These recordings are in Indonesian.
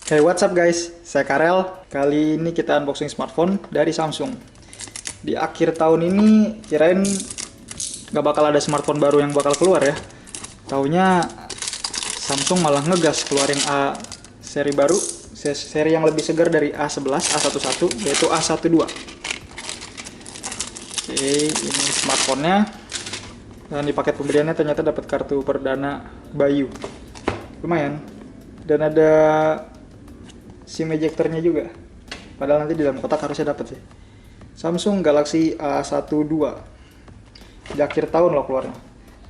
Hey, what's up guys? Saya Karel. Kali ini kita unboxing smartphone dari Samsung. Di akhir tahun ini kirain nggak bakal ada smartphone baru yang bakal keluar ya. Taunya Samsung malah ngegas keluarin A seri baru, seri yang lebih segar dari A11, A11, yaitu A12. Oke, ini smartphone-nya. Dan di paket pembeliannya ternyata dapat kartu perdana Bayu. Lumayan. Dan ada SIM ejectornya juga. Padahal nanti di dalam kotak harusnya dapat sih. Samsung Galaxy A12. Di akhir tahun loh keluarnya.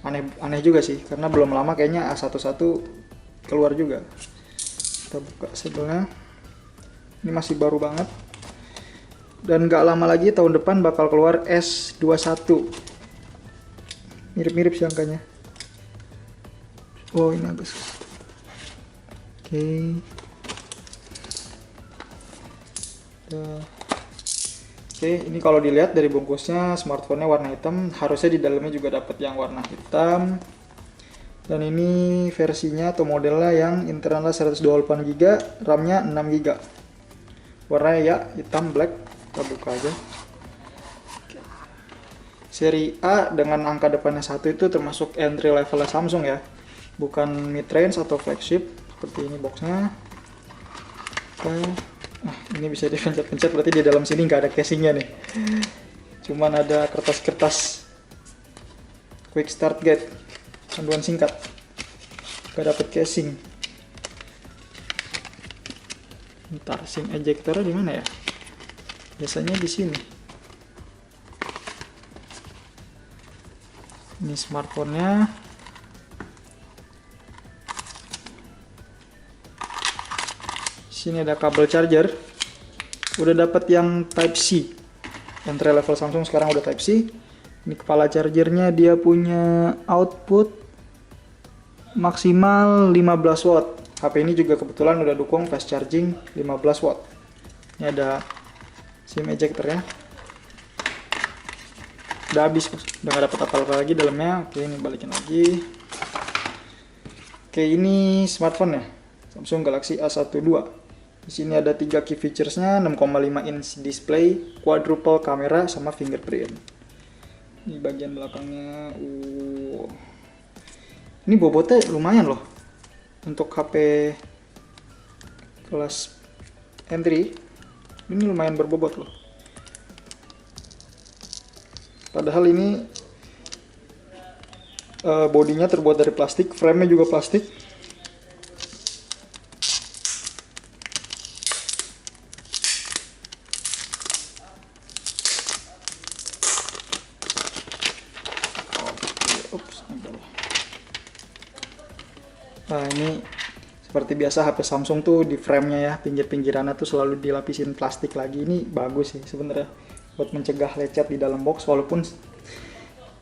Aneh juga sih, karena belum lama kayaknya A11 keluar juga. Kita buka sebelnya. Ini masih baru banget. Dan gak lama lagi tahun depan bakal keluar S21. Mirip-mirip sih angkanya. Oh, ini agak susah. Oke. Oke, ini kalau dilihat dari bungkusnya, smartphone-nya warna hitam, harusnya di dalamnya juga dapat yang warna hitam. Dan ini versinya atau modelnya yang internalnya 128GB, RAM-nya 6GB. Warnanya ya hitam black. Kita buka aja. Seri A dengan angka depannya 1 itu termasuk entry level Samsung ya, bukan mid range atau flagship. Seperti ini boxnya. Nah, ini bisa dipencet-pencet, berarti di dalam sini nggak ada casingnya nih. Cuman ada kertas-kertas quick start guide, panduan singkat. Nggak dapet casing. Ntar SIM ejectornya di mana ya? Biasanya di sini. Ini smartphone-nya. Sini ada kabel charger. Udah dapat yang Type C. Entry level Samsung sekarang udah Type C. Ini kepala chargernya, dia punya output maksimal 15 watt. HP ini juga kebetulan udah dukung fast charging 15 watt. Ini ada SIM ejector ya. Udah habis, udah nggak dapat apa-apa lagi dalamnya. Oke, ini balikin lagi. Oke, ini smartphone ya, Samsung Galaxy A12. Di sini ada 3 key features-nya, 6,5 inch display, quadruple kamera, sama fingerprint. Ini bagian belakangnya. Ini bobotnya lumayan loh. Untuk HP kelas entry, ini lumayan berbobot loh. Padahal ini bodinya terbuat dari plastik, frame-nya juga plastik. Nah, ini seperti biasa HP Samsung tuh di frame-nya ya, pinggir-pinggirannya tuh selalu dilapisin plastik lagi. Ini bagus sih sebenarnya buat mencegah lecet di dalam box, walaupun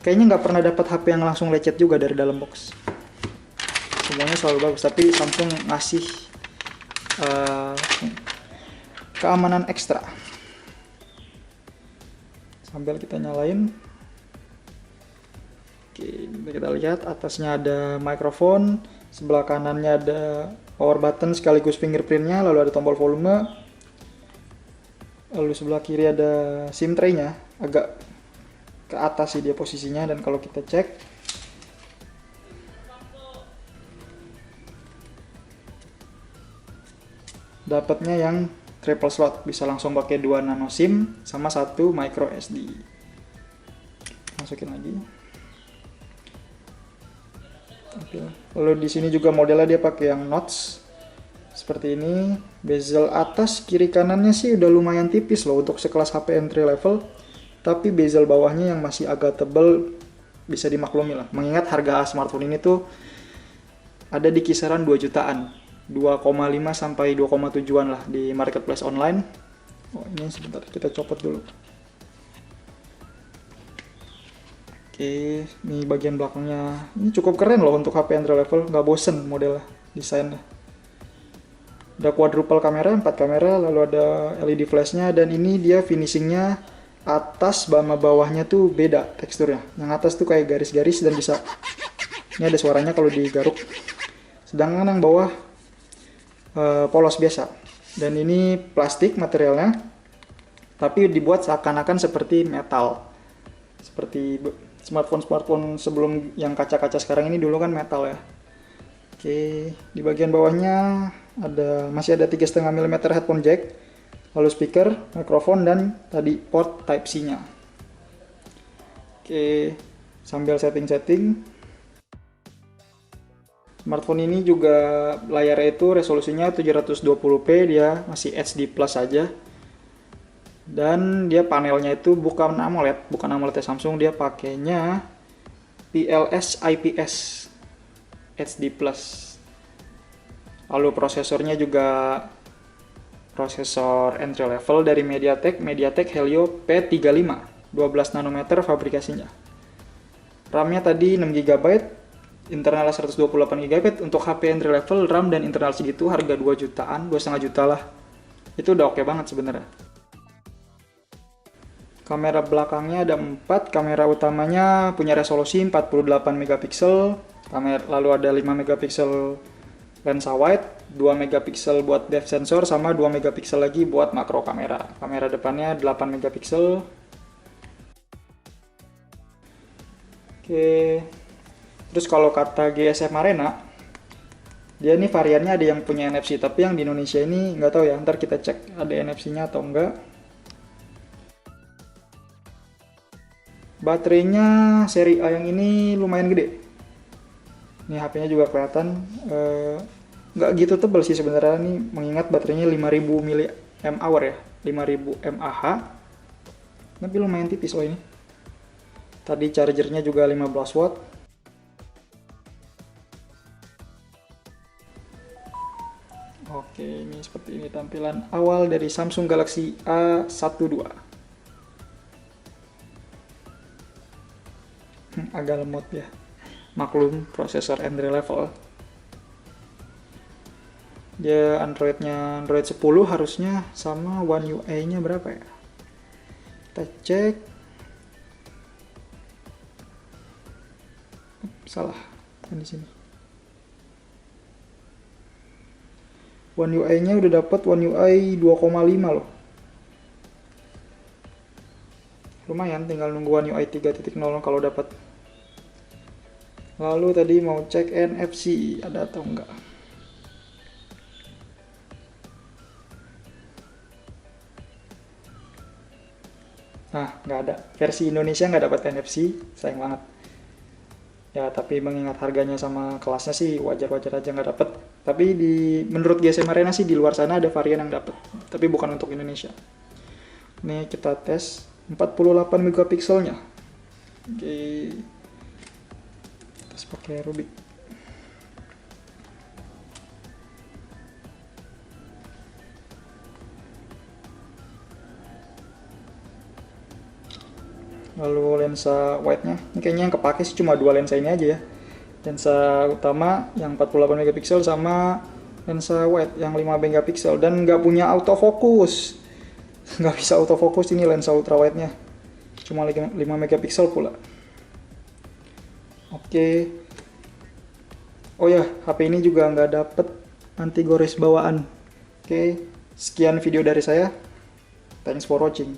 kayaknya nggak pernah dapat HP yang langsung lecet juga dari dalam box. Semuanya selalu bagus, tapi Samsung ngasih keamanan ekstra. Sambil kita nyalain. Oke, kita lihat atasnya ada mikrofon, sebelah kanannya ada power button sekaligus fingerprintnya, lalu ada tombol volume, lalu sebelah kiri ada SIM tray-nya, agak ke atas sih dia posisinya. Dan kalau kita cek, dapatnya yang triple slot, bisa langsung pakai 2 nano SIM sama 1 micro SD. Masukin lagi. Lalu di sini juga modelnya dia pakai yang notch seperti ini. Bezel atas kiri kanannya sih udah lumayan tipis loh untuk sekelas HP entry level, tapi bezel bawahnya yang masih agak tebel bisa dimaklumi lah, mengingat harga smartphone ini tuh ada di kisaran 2 jutaan, 2,5 sampai 2,7an lah di marketplace online. Oh, ini sebentar kita copot dulu. Oke, ini bagian belakangnya. Ini cukup keren loh untuk HP entry level, nggak bosen modelnya, desainnya. Ada quadruple kamera, 4 kamera, lalu ada LED flashnya, dan ini dia finishingnya atas sama bawahnya tuh beda teksturnya. Yang atas tuh kayak garis-garis dan bisa, ini ada suaranya kalau digaruk. Sedangkan yang bawah polos biasa. Dan ini plastik materialnya, tapi dibuat seakan-akan seperti metal. Seperti smartphone sebelum yang kaca-kaca sekarang ini dulu kan metal ya. Oke, di bagian bawahnya masih ada 3,5 mm headphone jack, lalu speaker, mikrofon, dan tadi port Type-C-nya. Oke, sambil setting-setting, smartphone ini juga layarnya itu resolusinya 720p, dia masih HD plus saja. Dan dia panelnya itu bukan AMOLED Samsung, dia pakainya PLS IPS HD plus. Lalu prosesornya juga prosesor entry level dari MediaTek Helio P35 12 nanometer fabrikasinya. RAM-nya tadi 6 GB, internalnya 128 GB. Untuk HP entry level RAM dan internal segitu harga 2 jutaan, 2,5 juta lah. Itu udah oke banget sebenarnya. Kamera belakangnya ada 4, kamera utamanya punya resolusi 48 megapiksel, lalu ada 5 megapiksel lensa wide, 2 megapiksel buat depth sensor, sama 2 megapiksel lagi buat makro kamera. Kamera depannya 8 megapiksel. Oke. Terus kalau kata GSM Arena, dia ini variannya ada yang punya NFC, tapi yang di Indonesia ini nggak tahu ya, ntar kita cek ada NFC-nya atau enggak. Baterainya seri A yang ini lumayan gede. Ini HP-nya juga kelihatan nggak gitu tebal sih sebenarnya, nih mengingat baterainya 5000 mAh ya, 5000 mAh. Tapi lumayan tipis loh ini. Tadi chargernya juga 15 watt. Oke, ini seperti ini tampilan awal dari Samsung Galaxy A12. Agak lemot ya, maklum prosesor entry level. Dia Android-nya Android 10 harusnya, sama One UI-nya berapa ya? Kita cek. Salah, kan di sini. One UI-nya udah dapat One UI 2,5 loh. Lumayan, tinggal nunggu One UI 3.0 kalau dapat. Lalu tadi mau cek NFC ada atau enggak. Nah, nggak ada. Versi Indonesia nggak dapat NFC, sayang banget. Ya, tapi mengingat harganya sama kelasnya sih wajar-wajar aja nggak dapat. Tapi menurut GSM Arena sih di luar sana ada varian yang dapat, tapi bukan untuk Indonesia. Nih kita tes 48 megapikselnya. Oke. Tes pakai Rubik. Lalu lensa wide-nya, ini kayaknya yang kepake sih cuma 2 lensa ini aja ya. Lensa utama yang 48 megapiksel sama lensa wide yang 5 megapiksel, dan nggak punya autofocus. Nggak bisa autofocus ini lensa ultra wide-nya. Cuma 5 megapiksel pula. Oke. Oh ya, HP ini juga nggak dapet anti gores bawaan. Oke, sekian video dari saya. Thanks for watching.